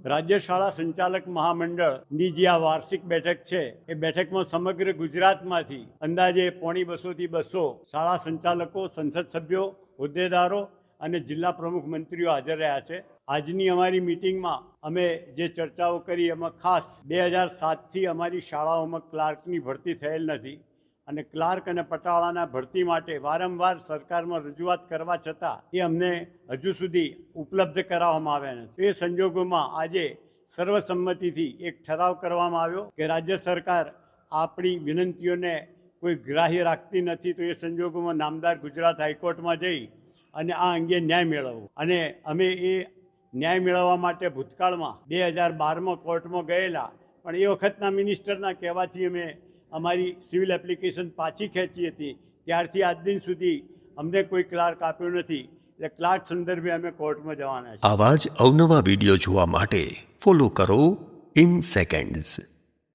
રાજ્ય શાળા સંચાલક મહામંડળની જે આ વાર્ષિક બેઠક છે એ બેઠકમાં સમગ્ર ગુજરાતમાંથી અંદાજે 150 થી 200 શાળા સંચાલકો, સંસદ સભ્યો, હોદ્દેદારો અને જિલ્લા પ્રમુખ મંત્રીઓ હાજર રહ્યા છે. આજની અમારી મિટિંગમાં અમે જે ચર્ચાઓ કરી એમાં ખાસ 2007થી અમારી શાળાઓમાં ક્લાર્કની ભરતી થયેલ નથી અને ક્લાર્ક અને પટાવાળાના ભરતી માટે વારંવાર સરકારમાં રજૂઆત કરવા છતાં એ અમને હજુ સુધી ઉપલબ્ધ કરાવવામાં આવ્યા નથી. એ સંજોગોમાં આજે સર્વસંમતિથી એક ઠરાવ કરવામાં આવ્યો કે રાજ્ય સરકાર આપણી વિનંતીઓને કોઈ ગ્રાહ્ય રાખતી નથી, તો એ સંજોગોમાં નામદાર ગુજરાત હાઈકોર્ટમાં જઈ અને આ અંગે ન્યાય મેળવવો. અને અમે એ ન્યાય મેળવવા માટે ભૂતકાળમાં 2012માં કોર્ટમાં ગયેલા, પણ એ વખતના મિનિસ્ટરના કહેવાથી અમે અમારી સિવિલ એપ્લિકેશન પાછી ખેંચી હતી. ત્યારથી આજ દિન સુધી અમને કોઈ ક્લાર્ક આપ્યો નથી, એટલે ક્લાર્ક સંદર્ભે અમે કોર્ટમાં જવાના છીએ. આવા જ અવનવા વિડીયો જોવા માટે ફોલો કરો ઇન સેકન્ડ્સ.